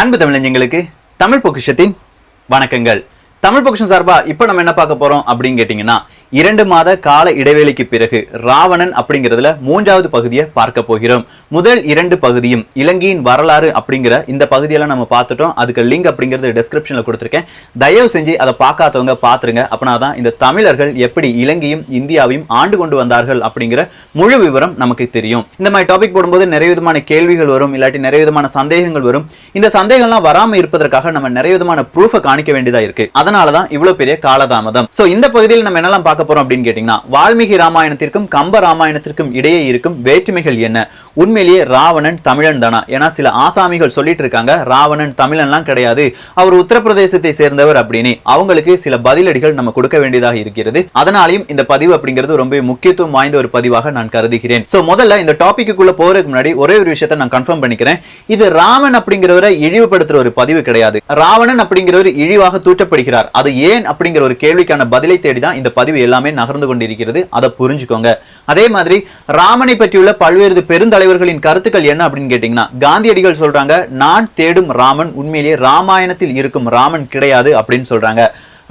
அன்பு தமிழஞ்சங்களுக்கு தமிழ் பொக்கிஷத்தின் வணக்கங்கள். தமிழ் பொக்கிஷம் சார்பா இப்போ நம்ம என்ன பார்க்க போறோம் அப்படின்னு கேட்டீங்கன்னா, 2 மாத கால இடைவெளிக்கு பிறகு ராவணன் அப்படிங்கிறதுல 3வது பகுதியை பார்க்க போகிறோம். முதல் 2 பகுதியும் இலங்கையின் வரலாறு அப்படிங்கிற இந்த பகுதியெல்லாம் நம்ம பார்த்துட்டோம். அதுக்கு லிங்க் அப்படிங்கிறது டிஸ்கிரிப்ஷன்ல கொடுத்துருக்கேன். தயவு செஞ்சு அதை பார்க்காதவங்க பார்த்துருங்க. அப்படின்னா தான் இந்த தமிழர்கள் எப்படி இலங்கையும் இந்தியாவையும் ஆண்டு கொண்டு வந்தார்கள் அப்படிங்கிற முழு விவரம் நமக்கு தெரியும். இந்த மாதிரி டாபிக் போடும்போது நிறைய விதமான கேள்விகள் வரும், இல்லாட்டி நிறைய விதமான சந்தேகங்கள் வரும். இந்த சந்தேகம்லாம் வராம இருப்பதற்காக நம்ம நிறைய விதமான ப்ரூஃபை காணிக்க வேண்டியதா இருக்கு. அதனாலதான் இவ்வளவு பெரிய காலதாமதம். சோ இந்த பகுதியில் நம்ம என்னெல்லாம் பார்க்க போறோம் அப்படின்னு கேட்டீங்கன்னா, வால்மீகி ராமாயணத்திற்கும் கம்ப ராமாயணத்திற்கும் இடையே இருக்கும் வேற்றுமைகள் என்ன? உண்மையிலேயே ராவணன் தமிழன் தானா? ஏன்னா சில ஆசாமிகள் சொல்லிட்டு இருக்காங்க ராவணன் தமிழன்லாம் கிடையாது, அவர் உத்தரப்பிரதேசத்தை சேர்ந்தவர் அப்படின்னு. அவங்களுக்கு சில பதிலடிகள் நம்ம கொடுக்க வேண்டியதாக இருக்கிறது. அதனாலையும் இந்த பதிவு அப்படிங்கிறது ரொம்ப முக்கியத்துவம் வாய்ந்த ஒரு பதிவாக நான் கருதுகிறேன். சோ முதல்ல இந்த டாபிக்குள்ள போறதுக்கு முன்னாடி ஒரே ஒரு விஷயத்தை நான் கன்ஃபார்ம் பண்ணிக்கிறேன். இது ராமன் அப்படிங்கிறவரை இழிவுபடுத்துற ஒரு பதிவு கிடையாது. ராவணன் அப்படிங்கிறவர் இழிவாக தூற்றப்படுகிறார். அது ஏன் அப்படிங்கிற ஒரு கேள்விக்கான பதிலை தேடிதான் இந்த பதிவு எல்லாமே நகர்ந்து கொண்டிருக்கிறது. அதை புரிஞ்சுக்கோங்க. அதே மாதிரி ராமனை பற்றியுள்ள பல்வேறு பெருந்தலைவர்களின் கருத்துக்கள் என்ன அப்படின்னு கேட்டீங்கன்னா, காந்தியடிகள் சொல்றாங்க, நான் தேடும் ராமன் உண்மையிலேயே ராமாயணத்தில் இருக்கும் ராமன் கிடையாது அப்படின்னு சொல்றாங்க.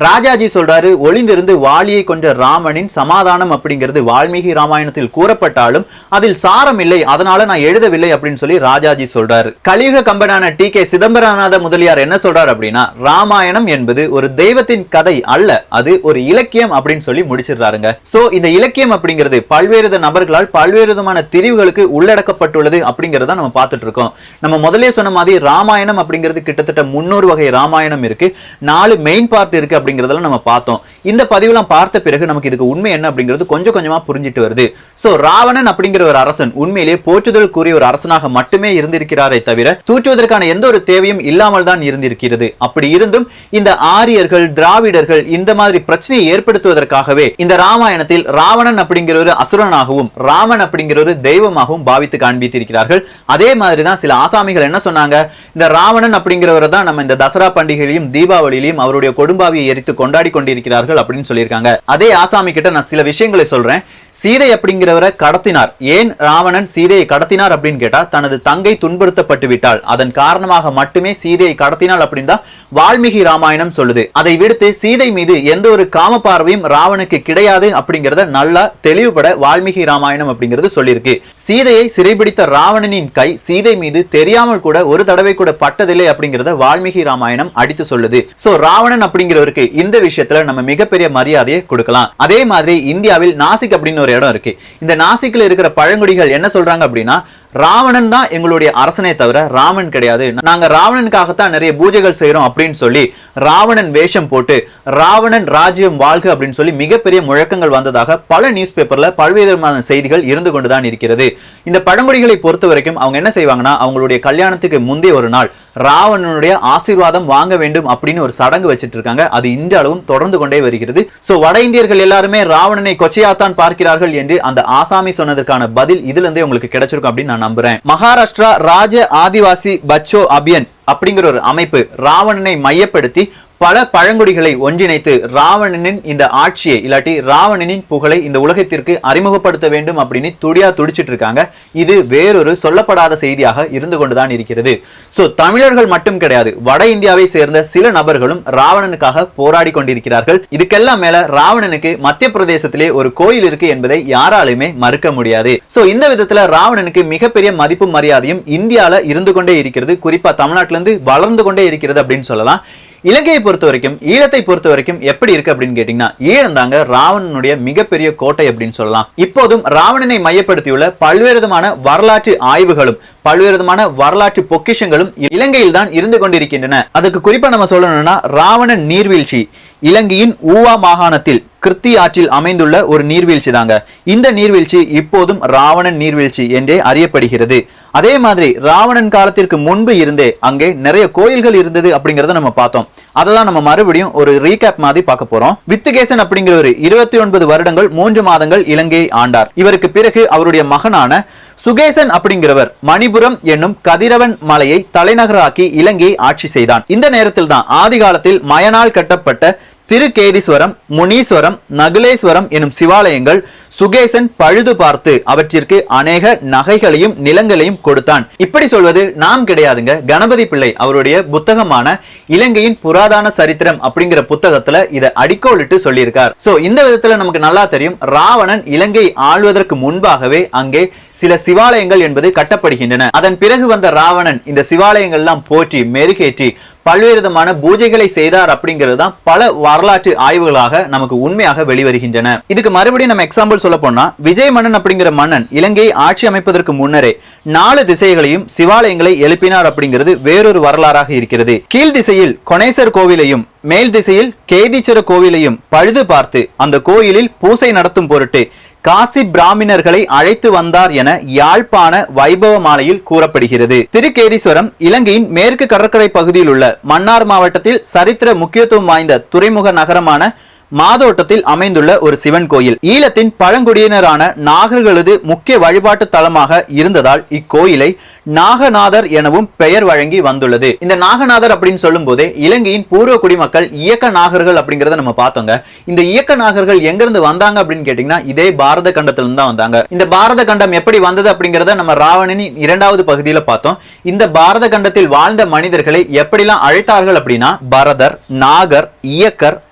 ராஜாஜி சொல்றாரு, ஒளிந்திருந்து வாலியை கொண்ட ராமனின் சமாதானம் அப்படிங்கிறது வால்மீகி ராமாயணத்தில் கூறப்பட்டாலும் அதில் சாரம் இல்லை, அதனால நான் எழுதவில்லை அப்படின்னு சொல்லி ராஜாஜி சொல்றாரு. கலியுக கம்பனான டி.கே. சிதம்பரநாத முதலியார் என்ன சொல்றாரு அப்படின்னா, ராமாயணம் என்பது ஒரு தெய்வத்தின் கதை அல்ல, அது ஒரு இலக்கியம் அப்படின்னு சொல்லி முடிச்சிடுறாருங்க. சோ இந்த இலக்கியம் அப்படிங்கிறது பல்வேறு நபர்களால் பல்வேறு விதமான திரிவுகளுக்கு உள்ளடக்கப்பட்டுள்ளது அப்படிங்கறத நம்ம பார்த்துட்டு இருக்கோம். நம்ம முதலே சொன்ன மாதிரி ராமாயணம் அப்படிங்கிறது கிட்டத்தட்ட 300 வகை ராமாயணம் இருக்கு. 4 மெயின் பார்ட் இருக்கு அப்படிங்கறதெல்லாம் நம்ம பார்த்தோம். இந்த பதிவுலாம் பார்த்த பிறகு நமக்கு இதுக்கு உண்மை என்ன அப்படிங்கிறது கொஞ்சம் கொஞ்சமா புரிஞ்சிட்டு வருது. சோ ராவணன் அப்படிங்கிற ஒரு அரசன் உண்மையிலேயே போற்றுதல் கூறிய ஒரு அரசனாக மட்டுமே இருந்திருக்கிறாரே தவிர தூற்றுவதற்கான எந்த ஒரு தேவையும் இல்லாமல் தான் இருந்திருக்கிறது. அப்படி இருந்தும் இந்த ஆரியர்கள் திராவிடர்கள் இந்த மாதிரி பிரச்சனையை ஏற்படுத்துவதற்காகவே இந்த ராமாயணத்தில் ராவணன் அப்படிங்கிற ஒரு அசுரனாகவும் ராமன் அப்படிங்கிற ஒரு தெய்வமாகவும் பாவித்து காண்பித்திருக்கிறார்கள். அதே மாதிரிதான் சில ஆசாமிகள் என்ன சொன்னாங்க, இந்த ராவணன் அப்படிங்கிறவரை தான் நம்ம இந்த தசரா பண்டிகையிலும் தீபாவளியிலும் அவருடைய கொடும்பாவியை எரித்து கொண்டாடி கொண்டிருக்கிறார்கள் அப்படின்னு சொல்லியிருக்காங்க. அதே ஆசாமி கிட்ட நான் சில விஷயங்களை சொல்றேன். சீதை அப்படிங்கிறவரை கடத்தினார். ஏன் ராவணன் சீதையை கடத்தினார் அப்படின்னு கேட்டா, தனது தங்கை துன்புறுத்தப்பட்டு விட்டால் அதன் காரணமாக மட்டுமே சீதையை கடத்தினாள் அப்படின்னு தான் வால்மீகி ராமாயணம் சொல்லுது. அதை விடுத்து சீதை மீது எந்த ஒரு காம பார்வையும் ராவனுக்கு கிடையாது அப்படிங்கறத நல்லா தெளிவுபட வால்மீகி ராமாயணம் அப்படிங்கிறது சொல்லியிருக்கு. சீதையை சிறைபிடித்த ராவணனின் கை சீதை மீது தெரியாமல் கூட ஒரு தடவை கூட பட்டதில்லை அப்படிங்கறத வால்மீகி ராமாயணம் அடித்து சொல்லுது. சோ ராவணன் அப்படிங்கிறவருக்கு இந்த விஷயத்துல நம்ம மிகப்பெரிய மரியாதையை கொடுக்கலாம். அதே மாதிரி இந்தியாவில் நாசிக் அப்படின்னு ஒரு இடம் இருக்கு. இந்த நாசிக்ல இருக்கிற பழங்குடிகள் என்ன சொல்றாங்க அப்படின்னா, ராவணன் தான் எங்களுடைய அரசனே தவிர ராமன் கிடையாது, நாங்க ராவணனுக்காகத்தான் நிறைய பூஜைகள் செய்யறோம் அப்படின்னு சொல்லி ராவணன் வேஷம் போட்டு ராவணன் ராஜ்யம் வாழ்க அப்படின்னு சொல்லி மிகப்பெரிய முழக்கங்கள் வந்ததாக பல நியூஸ் பேப்பர்ல பல்வேறு செய்திகள் இருந்து கொண்டுதான் இருக்கிறது. இந்த பழங்குடிகளை பொறுத்த வரைக்கும் அவங்க என்ன செய்வாங்கன்னா, அவங்களுடைய கல்யாணத்துக்கு முந்தைய ஒரு நாள் ராவணனுடைய ஆசீர்வாதம் வாங்க வேண்டும் அப்படின்னு ஒரு சடங்கு வச்சிட்டு இருக்காங்க. அது இந்த அளவும் தொடர்ந்து கொண்டே வருகிறது. சோ வட இந்தியர்கள் எல்லாருமே ராவணனை கொச்சையாத்தான் பார்க்கிறார்கள் என்று அந்த ஆசாமி சொன்னதற்கான பதில் இதுல இருந்தே உங்களுக்கு கிடைச்சிருக்கும் அப்படின்னு நான் நம்புறேன். மகாராஷ்டிரா ராஜ ஆதிவாசி பச்சோ அபியன் அப்படிங்கிற ஒரு அமைப்பு ராவணனை மையப்படுத்தி பல பழங்குடிகளை ஒன்றிணைத்து ராவணனின் இந்த ஆட்சியை இல்லாட்டி ராவணனின் புகழை இந்த உலகத்திற்கு அறிமுகப்படுத்த வேண்டும் அப்படின்னு துடிச்சிட்டு இருக்காங்க. இது வேறொரு சொல்லப்படாத செய்தியாக இருந்து கொண்டுதான் இருக்கிறது. சோ தமிழர்கள் மட்டும் கிடையாது, வட இந்தியாவை சேர்ந்த சில நபர்களும் ராவணனுக்காக போராடி கொண்டிருக்கிறார்கள். இதுக்கெல்லாம் மேல ராவணனுக்கு மத்திய பிரதேசத்திலே ஒரு கோயில் இருக்கு என்பதை யாராலுமே மறுக்க முடியாது. சோ இந்த விதத்துல ராவணனுக்கு மிகப்பெரிய மதிப்பும் மரியாதையும் இந்தியால இருந்து கொண்டே இருக்கிறது. குறிப்பா தமிழ்நாட்டில இருந்து வளர்ந்து கொண்டே இருக்கிறது அப்படின்னு சொல்லலாம். இலங்கையை பொறுத்த வரைக்கும் ஈழத்தை பொறுத்த வரைக்கும் எப்படி இருக்கு அப்படின்னு கேட்டீங்கன்னா, ஈழம் தாங்க ராவணனுடைய மிகப்பெரிய கோட்டை அப்படின்னு சொல்லலாம். இப்போதும் ராவணனை மையப்படுத்தியுள்ள பல்வேறு விதமான வரலாற்று ஆய்வுகளும் பல்வேறு விதமான வரலாற்று பொக்கிஷங்களும் இலங்கையில் தான் இருந்து கொண்டிருக்கின்றன. அதுக்கு குறிப்பா நம்ம சொல்லணும்னா, ராவணன் நீர்வீழ்ச்சி இலங்கையின் ஊவா மாகாணத்தில் கிருத்தி ஆற்றில் அமைந்துள்ள ஒரு நீர்வீழ்ச்சி தாங்க. இந்த நீர்வீழ்ச்சி இப்போதும் ராவணன் நீர்வீழ்ச்சி என்றே அறியப்படுகிறது. அதே மாதிரி ராவணன் காலத்திற்கு முன்பு இருந்தே அங்கே நிறைய கோயில்கள் இருந்தது அப்படிங்கறத நம்ம பார்த்தோம். அததான் நம்ம மறுபடியும் ஒரு ரீகேப் மாதிரி பார்க்க போறோம். வித்துகேசன் அப்படிங்கிற ஒரு 29 வருடங்கள் 3 மாதங்கள் இலங்கையை ஆண்டார். இவருக்கு பிறகு அவருடைய மகனான சுகேசன் அப்படிங்கிறவர் மணிபுரம் என்னும் கதிரவன் மலையை தலைநகராக்கி இலங்கையை ஆட்சி செய்தான். இந்த நேரத்தில் தான் ஆதி காலத்தில் மயனால் கட்டப்பட்ட திருக்கேதீஸ்வரம், முனீஸ்வரம், நகுலேஸ்வரம் எனும் சிவாலயங்கள் சுகேசன் பழுது பார்த்து அவற்றிற்கு அநேக நகைகளையும் நிலங்களையும் கொடுத்தான். இப்படி சொல்வது நாம் கிடையாதுங்க, கணபதி பிள்ளை அவருடைய புத்தகமான இலங்கையின் புராதன சரித்திரம் அப்படிங்கிற புத்தகத்துல இதை அடிக்கோலிட்டு சொல்லியிருக்கார். சோ இந்த விதத்துல நமக்கு நல்லா தெரியும், ராவணன் இலங்கை ஆள்வதற்கு முன்பாகவே அங்கே சில சிவாலயங்கள் என்பது கட்டப்படுகின்றன. அதன் பிறகு வந்த ராவணன் இந்த சிவாலயங்கள் எல்லாம் போற்றி மெருகேற்றி பல்வேறு விதமான பூஜைகளை செய்தார் அப்படிங்கிறது தான் பல வரலாற்று ஆய்வுகளாக நமக்கு உண்மையாக வெளிவருகின்றன. இதுக்கு மறுபடியும் நம்ம எக்ஸாம்பிள் சொல்ல போனா, விஜய் மன்னன் அப்படிங்கிற மன்னன் இலங்கையை ஆட்சி அமைப்பதற்கு முன்னரே 4 திசைகளையும் சிவாலயங்களை எழுப்பினார் அப்படிங்கிறது வேறொரு வரலாறாக இருக்கிறது. கீழ் திசையில் கொனேசர் கோவிலையும் மேல் திசையில் கேதீச்சர கோவிலையும் பழுது பார்த்து அந்த கோயிலில் பூசை நடத்தும் பொருட்டு காசி பிராமணர்களை அழைத்து வந்தார் என யாழ்ப்பாண வைபவ மாலையில் கூறப்படுகிறது. திருக்கேதீஸ்வரம் இலங்கையின் மேற்கு கடற்கரை பகுதியில் உள்ள மன்னார் மாவட்டத்தில் சரித்திர முக்கியத்துவம் வாய்ந்த துறைமுக நகரமான மாதோட்டத்தில் அமைந்துள்ள ஒரு சிவன் கோயில். ஈழத்தின் பழங்குடியினரான நாகர்களது முக்கிய வழிபாட்டு தலமாக இருந்ததால் இக்கோயிலை நாகநாதர் எனவும் பெயர் வழங்கி வந்துள்ளது. இந்த நாகநாதர் அப்படின்னு சொல்லும் போதே இலங்கையின் பூர்வ குடிமக்கள் இயக்க நாகர்கள் அப்படிங்கறத நம்ம பார்த்தோங்க. இந்த இயக்க நாகர்கள் எங்கிருந்து வந்தாங்க அப்படின்னு கேட்டீங்கன்னா, இதே பாரத கண்டத்திலிருந்து தான் வந்தாங்க. இந்த பாரத கண்டம் எப்படி வந்தது அப்படிங்கறத நம்ம ராவணனின் 2வது பகுதியில பார்த்தோம். இந்த பாரத கண்டத்தில் வாழ்ந்த மனிதர்களை எப்படிலாம் அழைத்தார்கள் அப்படின்னா, பரதர், நாகர், இயக்கர்,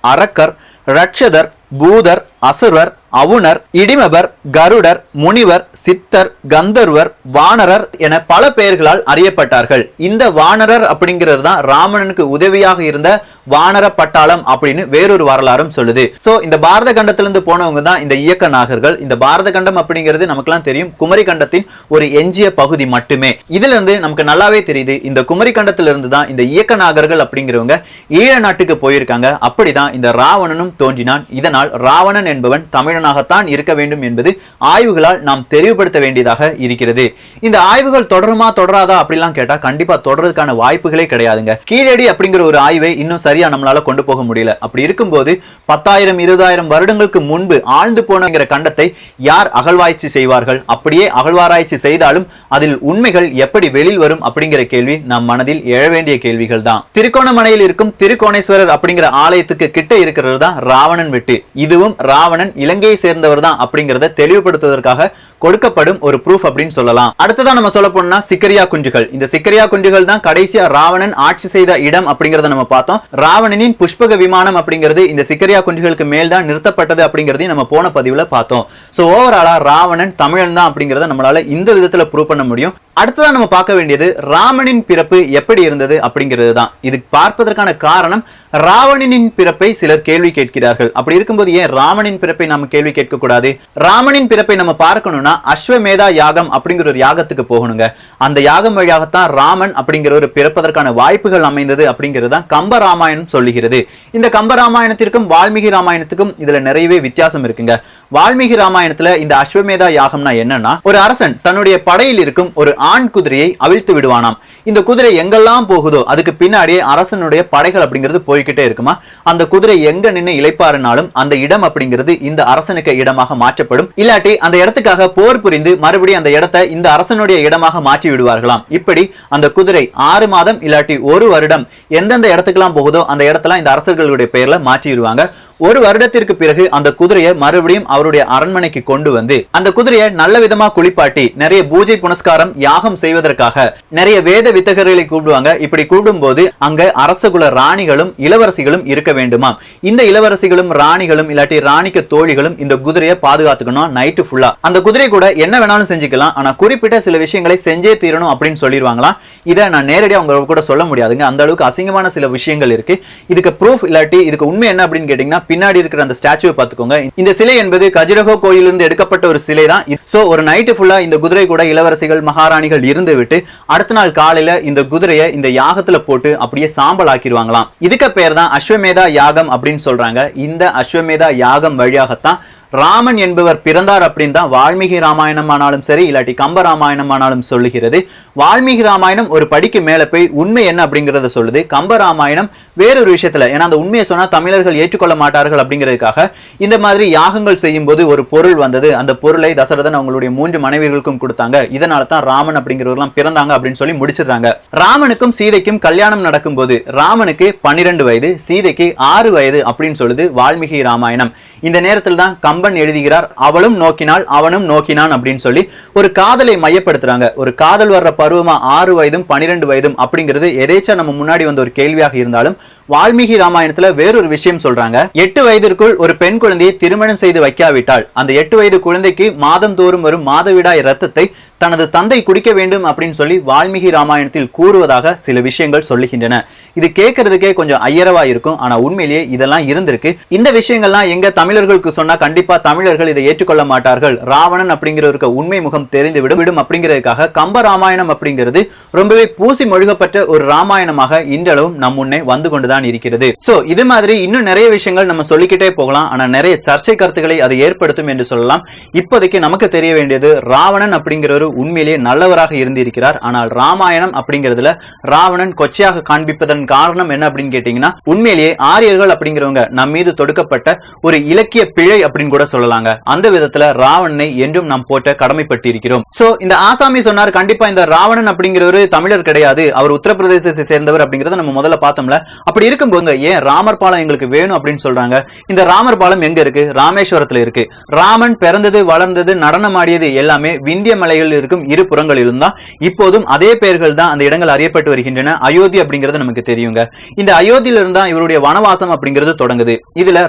அரக்கர், ரட்சதர், பூதர், அசுரர், அவுணர், இடிமபர், கருடர், முனிவர், சித்தர், கந்தர்வர், வானரர் என பல பெயர்களால் அறியப்பட்டார்கள். இந்த வானரர் அப்படிங்கிறது தான் ராவணனுக்கு உதவியாக இருந்த வானர பட்டாளம் அப்படின்னு வேறொரு வரலாறும் சொல்லுது. சோ இந்த பாரத கண்டத்திலிருந்து போனவங்க தான் இந்த இயக்க நாகர்கள். இந்த பாரத கண்டம் அப்படிங்கிறது நமக்குலாம் தெரியும், குமரி கண்டத்தின் ஒரு எஞ்சிய பகுதி மட்டுமே. இதுல இருந்து நமக்கு நல்லாவே தெரியுது, இந்த குமரி கண்டத்திலிருந்து தான் இந்த இயக்க நாகர்கள் அப்படிங்கிறவங்க ஈழ நாட்டுக்கு போயிருக்காங்க. அப்படிதான் இந்த ராவணனும் தோன்றினான். இதனால் ராவணன் என்பவன் தமிழனாகத்தான் இருக்க வேண்டும் என்பது ஆய்வுகளால் நாம் தெளிவுபடுத்த வேண்டியதாக இருக்கிறது. இந்த ஆய்வுகள் தொடருமா தொடராதா அப்படிலாம் கேட்டா கண்டிப்பா தொடர்றதுக்கான வாய்ப்புகளே கிடையாதுங்க. கீழடி அப்படிங்கிற ஒரு ஆய்வை இன்னும் சரியா நம்மளால கொண்டு போக முடியல. அப்படி இருக்கும்போது 10,000 20,000 வருடங்களுக்கு முன்பு ஆழ்ந்து போனங்கிற கண்டத்தை யார் அகழ்வாய்ச்சி செய்வார்கள்? அப்படியே அகழ்வாராய்ச்சி செய்தாலும் அதில் உண்மைகள் எப்படி வெளியில் வரும் அப்படிங்கிற கேள்வி நம் மனதில் எழ வேண்டிய கேள்விகள் தான். திருக்கோணமலையில் இருக்கும் திருக்கோணேஸ்வரர் அப்படிங்கிற ஆலயத்துக்கு கிட்ட இருக்கிறது தான் ராவணன் வெட்டு. இதுவும் ராவணன் இலங்கையை சேர்ந்தவர் தான் அப்படிங்கறத தெளிவுபடுத்துவதற்காக கொடுக்கப்படும் ஒரு ப்ரூஃப் அப்படின்னு சொல்லலாம். அடுத்ததான் நம்ம சொல்ல போனா சிக்கரியா குஞ்சுகள். இந்த சிக்கரியா குஞ்சுகள் தான் கடைசியா ராவணன் ஆட்சி செய்த இடம் அப்படிங்கறத நம்ம பார்த்தோம். ராவணனின் புஷ்பக விமானம் அப்படிங்கிறது இந்த சிக்கரியா குஞ்சுகளுக்கு மேல் தான் நிறுத்தப்பட்டது அப்படிங்கறதையும் நம்ம போன பதிவுல பார்த்தோம். சோ ஓவராலா ராவணன் தமிழன் தான் அப்படிங்கறத நம்மளால இந்த விதத்துல ப்ரூவ் பண்ண முடியும். அடுத்ததான் நம்ம பார்க்க வேண்டியது ராமனின் பிறப்பு எப்படி இருந்தது அப்படிங்கிறது தான். இது பார்ப்பதற்கான காரணம், ராவணனின் பிறப்பை சிலர் கேள்வி கேட்கிறார்கள். அப்படி இருக்கும்போது ஏன் ராமனின் பிறப்பை நம்ம கேள்வி கேட்க கூடாது? ராமனின் பிறப்பை நம்ம பார்க்கணும்னா அஸ்வமேதா யாகம் அப்படிங்கிற ஒரு யாகத்துக்கு போகணுங்க. அந்த யாகம் வழியாகத்தான் ராமன் அப்படிங்கிற ஒரு பிறப்பதற்கான வாய்ப்புகள் அமைந்தது அப்படிங்கிறது தான் கம்ப ராமாயணம் சொல்லுகிறது. இந்த கம்ப ராமாயணத்திற்கும் வால்மீகி ராமாயணத்துக்கும் இதுல நிறையவே வித்தியாசம் இருக்குங்க. வால்மீகி ராமாயணத்துல இந்த அஸ்வமேதா யாகம்னா என்னன்னா, ஒரு அரசன் தன்னுடைய படையில் இருக்கும் ஒரு ஆண் குதிரையை அவிழ்த்து விடுவானாம். இந்த குதிரை எங்கெல்லாம் போகுதோ அதுக்கு பின்னாடியே அரசனுடைய படைகள் அப்படிங்கிறது போய்கிட்டே இருக்குமா. அந்த குதிரை எங்க நின்று இளைப்பாருனாலும் அந்த இடம் அப்படிங்கிறது இந்த அரசனுக்கு இடமாக மாற்றப்படும். இல்லாட்டி அந்த இடத்துக்காக போர் புரிந்து மறுபடியும் அந்த இடத்தை இந்த அரசனுடைய இடமாக மாற்றி விடுவார்களாம். இப்படி அந்த குதிரை 6 மாதம் இல்லாட்டி 1 வருடம் எந்தெந்த இடத்துக்கெல்லாம் போகுதோ அந்த இடத்துல இந்த அரசர்களுடைய பெயர்ல மாற்றிடுவாங்க. 1 வருடத்திற்கு பிறகு அந்த குதிரையை மறுபடியும் அவருடைய அரண்மனைக்கு கொண்டு வந்து அந்த குதிரையை நல்ல விதமா குளிப்பாட்டி நிறைய பூஜை புனஸ்காரம் யாகம் செய்வதற்காக நிறைய வேத வித்தகர்களை கூப்பிடுவாங்க. இப்படி கூப்பிடும் போது அங்க அரசகுல ராணிகளும் இளவரசிகளும் இருக்க வேண்டுமா. இந்த இளவரசிகளும் ராணிகளும் இல்லாட்டி ராணிக்கு தோழிகளும் இந்த குதிரையை பாதுகாத்துக்கணும் நைட்டு ஃபுல்லா. அந்த குதிரை கூட என்ன வேணாலும் செஞ்சுக்கலாம், ஆனா குறிப்பிட்ட சில விஷயங்களை செஞ்சே தீரணும் அப்படின்னு சொல்லிடுவாங்களாம். இதை நான் நேரடியாக அவங்க கூட சொல்ல முடியாதுங்க, அந்த அளவுக்கு அசிங்கமான சில விஷயங்கள் இருக்கு. இதுக்கு ப்ரூஃப் இல்லாட்டி இதுக்கு உண்மை என்ன அப்படின்னு கேட்டீங்கன்னா, பின்னாடி இருக்கிற அந்த ஸ்டாச்சுவை பார்த்துக்கோங்க. இந்த சிலை என்பது கஜுரஹோ கோயிலிருந்து எடுக்கப்பட்ட ஒரு சிலை தான். சோ ஒரு நைட்டு ஃபுல்லா இந்த குதிரை கூட இளவரசிகள் மகாராணிகள் இருந்து விட்டு அடுத்த நாள் காலையில இந்த குதிரையை இந்த யாகத்துல போட்டு அப்படியே சாம்பல் ஆக்கிடுவாங்களாம். இதுக்கு பேர் தான் அஸ்வமேதா யாகம் அப்படின்னு சொல்றாங்க. இந்த அஸ்வமேதா யாகம் வழியாகத்தான் ராமன் என்பவர் பிறந்தார் அப்படின்னு தான் வால்மீகி ராமாயணம் ஆனாலும் சரி இல்லாட்டி கம்ப ராமாயணம் ஆனாலும் சொல்லுகிறது. வால்மீகி ராமாயணம் ஒரு படிக்கு மேல போய் உண்மை என்ன அப்படிங்கறத சொல்லுது. கம்ப ராமாயணம் வேறொரு விஷயத்துல, ஏன்னா அந்த உண்மையை சொன்னா தமிழர்கள் ஏற்றுக்கொள்ள மாட்டார்கள் அப்படிங்கிறதுக்காக இந்த மாதிரி யாகங்கள் செய்யும் போது ஒரு பொருள் வந்தது. அந்த பொருளை தசரதன் அவங்களுடைய 3 மனைவிகளுக்கும் கொடுத்தாங்க. இதனால தான் ராமன் அப்படிங்கிறவர்கள் பிறந்தாங்க அப்படின்னு சொல்லி முடிச்சிடுறாங்க. ராமனுக்கும் சீதைக்கும் கல்யாணம் நடக்கும் போது ராமனுக்கு 12 வயது, சீதைக்கு 6 வயது அப்படின்னு சொல்லுது வால்மீகி ராமாயணம். இந்த நேரத்தில் தான் கம்பன் எழுதுகிறார், அவளும் நோக்கினாள் அவனும் நோக்கினான் அப்படின்னு சொல்லி ஒரு காதலை மையப்படுத்துறாங்க. ஒரு காதல் வர்ற பருவமா 6 வயதும் 12 வயதும் அப்படிங்கிறது எதேச்சா நம்ம முன்னாடி வந்த ஒரு கேள்வியாக இருந்தாலும் வால்மீகி ராமாயணத்துல வேறொரு விஷயம் சொல்றாங்க. 8 வயதிற்குள் ஒரு பெண் குழந்தையை திருமணம் செய்து வைக்காவிட்டால் அந்த 8 வயது குழந்தைக்கு மாதம் தோறும் வரும் மாதவிடாய் ரத்தத்தை தனது தந்தை குடிக்க வேண்டும் அப்படின்னு சொல்லி வால்மீகி ராமாயணத்தில் கூறுவதாக சில விஷயங்கள் சொல்லுகின்றன. இது கேட்கறதுக்கே கொஞ்சம் ஐயரவா இருக்கும், ஆனா உண்மையிலேயே இதெல்லாம் இருந்திருக்கு. இந்த விஷயங்கள்லாம் எங்க தமிழர்களுக்கு சொன்னா கண்டிப்பா தமிழர்கள் இதை ஏற்றுக்கொள்ள மாட்டார்கள். ராவணன் அப்படிங்கிறவருக்கு உண்மை முகம் தெரிந்து விடும் அப்படிங்கிறதுக்காக கம்ப ராமாயணம் அப்படிங்கிறது ரொம்பவே பூசி மொழிகப்பட்ட ஒரு ராமாயணமாக இன்றளவும் நம் முன்னே வந்து கொண்டுதான் இருக்கிறது. சோ இது மாதிரி இன்னும் நிறைய விஷயங்கள் நம்ம சொல்லிக்கிட்டே போகலாம், ஆனா நிறைய சர்ச்சை கருத்துக்களை அது ஏற்படுத்தும் என்று சொல்லலாம். இப்போதைக்கு நமக்கு தெரிய வேண்டியது ராவணன் அப்படிங்கிறவர் உண்மையிலேயே நல்லவராக இருந்திருக்கிறார். ஆனால் ராமாயணம் அப்படிங்கிறதுல ராவணன் கொச்சையாக காண்பிப்பதன் காரணம் என்ன அப்படின்னு கேட்டீங்கன்னா, உண்மையிலேயே ஆரியர்கள் அப்படிங்கிறவங்க நம் மீது தொடுக்கப்பட்ட ஒரு இலக்கிய பிழை அப்படின்னு கூட சொல்லலாங்க. அந்த விதத்துல ராவணனை என்றும் நாம் போட்ட கடமைப்பட்டு இருக்கிறோம். சோ இந்த ஆசாமி சொன்னார், கண்டிப்பா இந்த ராவணன் அப்படிங்கிறவரு தமிழர் கிடையாது, அவர் உத்தரப்பிரதேசத்தை சேர்ந்தவர் அப்படிங்கறத நம்ம முதல்ல பார்த்தோம்ல. அப்படி இருக்கும்போது ஏன் ராமர் பாலம் எங்களுக்கு வேணும் அப்படின்னு சொல்றாங்க. இந்த ராமர் பாலம் எங்க இருக்கு? ராமேஸ்வரத்துல இருக்கு. ராமன் பிறந்தது வளர்ந்தது நடனமாடியது எல்லாமே விந்திய மலைகள் இருக்கும் இரு புறங்களிலும் தான். இப்போதும் அதே பெயர்கள் தான் அந்த இடங்கள் அறியப்பட்டு வருகின்றன. அயோத்தி அப்படிங்கிறது நமக்கு தெரியுங்க. இந்த அயோத்தியில இருந்தா இவருடைய வனவாசம் அப்படிங்கிறது தொடங்குது. இதுல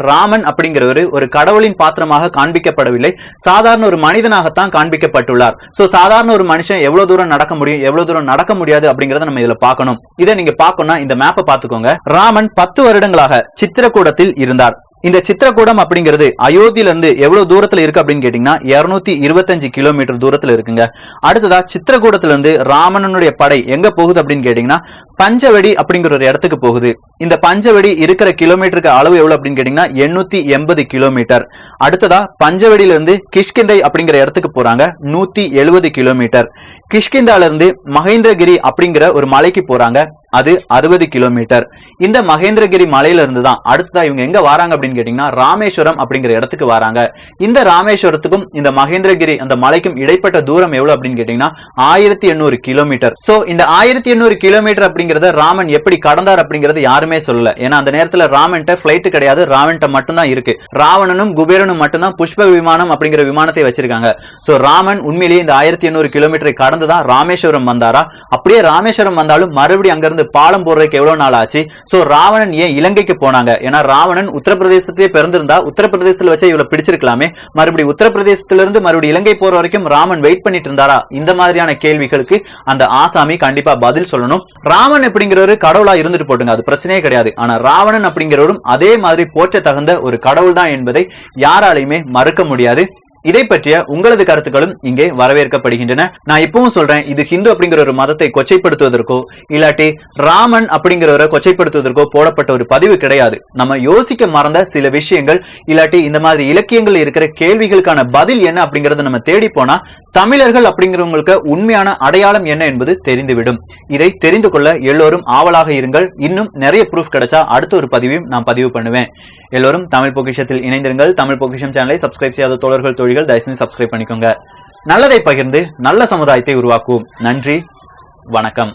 ராமன் அப்படிங்கிறவர் ஒரு கடவுளின் பாத்திரமாக காண்பிக்கப்படவில்லை, சாதாரண ஒரு மனிதனாகத்தான் காண்பிக்கப்பட்டுள்ளார். சோ சாதாரண ஒரு மனுஷன் எவ்வளவு தூரம் நடக்க முடியும், எவ்வளவு தூரம் நடக்க முடியாது அப்படிங்கறத நம்ம இதுல பார்க்கணும். இதை நீங்க பார்க்கணும்னா இந்த மேப்பை பார்த்துக்கோங்க. ராமன் 10 வருடங்களாக சித்திரக்கூடத்தில் இருந்தார். இந்த சித்திரக்கூடம் அப்படிங்கிறது அயோத்தியில இருந்து எவ்வளவு தூரத்துல இருக்கு அப்படின்னு கேட்டீங்கன்னா 225 கிலோமீட்டர் தூரத்துல இருக்குங்க. அடுத்ததா சித்திரக்கூடத்துல இருந்து ராமனுடைய படை எங்க போகுது அப்படின்னு கேட்டீங்கன்னா பஞ்சவடி அப்படிங்கிற ஒரு இடத்துக்கு போகுது. இந்த பஞ்சவடி இருக்கிற கிலோமீட்டருக்கு அளவு எவ்வளவு அப்படின்னு கேட்டீங்கன்னா 880 கிலோமீட்டர். அடுத்ததா பஞ்சவடியில இருந்து கிஷ்கிந்தை அப்படிங்கிற இடத்துக்கு போறாங்க, 170 கிலோமீட்டர். கிஷ்கிந்தால இருந்து மகேந்திரகிரி அப்படிங்கிற ஒரு மலைக்கு போறாங்க, அது 60 கிலோமீட்டர். இந்த மகேந்திரகிரி மலையில இருந்து தான் அடுத்ததா இவங்க எங்க வராங்க அப்படின்னு கேட்டீங்கன்னா ராமேஸ்வரம் அப்படிங்கிற இடத்துக்கு வராங்க. இந்த ராமேஸ்வரத்துக்கும் இந்த மகேந்திரகிரி அந்த மலைக்கும் இடைப்பட்ட தூரம் எவ்வளவு அப்படின்னு கேட்டீங்கன்னா 1800 கிலோமீட்டர். சோ இந்த 1800 கிலோமீட்டர் அப்படிங்கறத ராமன் எப்படி கடந்தார் அப்படிங்கறது யாருமே சொல்லல. ஏன்னா அந்த நேரத்துல ராமன்ட்ட பிளைட் கிடையாது, ராமன்ட்ட மட்டும்தான் இருக்கு. ராவணனும் குபேரனும் மட்டும்தான் புஷ்ப விமானம் அப்படிங்கிற விமானத்தை வச்சிருக்காங்க. சோ ராமன் உண்மையிலேயே இந்த 1800 கிலோமீட்டரை கடந்துதான் ராமேஸ்வரம் வந்தாரா? அப்படியே ராமேஸ்வரம் வந்தாலும் மறுபடியும் அங்கிருந்து பாலம் போடுறதுக்கு எவ்வளவு நாள் ஆச்சு? சோ ராவணன் ஏன் இலங்கைக்கு போனாங்க? ஏன்னா ராவணன் உத்தரப்பிரதேசத்திலே பிறந்திருந்தா உத்தரப்பிரதேசத்துல வச்சு இவ்வளவு பிடிச்சிருக்கலாமே, மறுபடியும் உத்தரப்பிரதேசத்திலிருந்து மறுபடியும் இலங்கை போற வரைக்கும் ராமன் வெயிட் பண்ணிட்டு இருந்தாரா? இந்த மாதிரியான கேள்விகளுக்கு அந்த ஆசாமி கண்டிப்பா பதில் சொல்லணும். ராமன் அப்படிங்கிறவரு கடவுளா இருந்துட்டு போட்டுங்க, அது பிரச்சனையே கிடையாது. ஆனா ராவணன் அப்படிங்கிறவரும் அதே மாதிரி போற்ற தகுந்த ஒரு கடவுள் தான் என்பதை யாராலையுமே மறுக்க முடியாது. இதை பற்றிய உங்களது கருத்துக்களும் இங்கே வரவேற்கப்படுகின்றன. நான் இப்பவும் சொல்றேன், இது ஹிந்து அப்படிங்கிற ஒரு மதத்தை கொச்சைப்படுத்துவதற்கோ இல்லாட்டி ராமன் அப்படிங்கிறவரை கொச்சைப்படுத்துவதற்கோ போடப்பட்ட ஒரு பதிவு கிடையாது. நம்ம யோசிக்க மறந்த சில விஷயங்கள் இல்லாட்டி இந்த மாதிரி இலக்கியங்கள் இருக்கிற கேள்விகளுக்கான பதில் என்ன அப்படிங்கறத நம்ம தேடி போனா தமிழர்கள் அப்படிங்கிறவங்களுக்கு உண்மையான அடையாளம் என்ன என்பது தெரிந்துவிடும். இதை தெரிந்து கொள்ள எல்லோரும் ஆவலாக இருங்கள். இன்னும் நிறைய ப்ரூஃப் கிடைச்சா அடுத்த ஒரு பதிவையும் நான் பதிவு பண்ணுவேன். எல்லோரும் தமிழ் பொக்கிஷத்தில் இணைந்திருங்கள். தமிழ் பொக்கிஷம் சேனலை சப்ஸ்கிரைப் செய்யாத தோழர்கள் தோழிகள் தயவுசெய்து சப்ஸ்கிரைப் பண்ணிக்கோங்க. நல்லதை பகிர்ந்து நல்ல சமுதாயத்தை உருவாக்குவோம். நன்றி, வணக்கம்.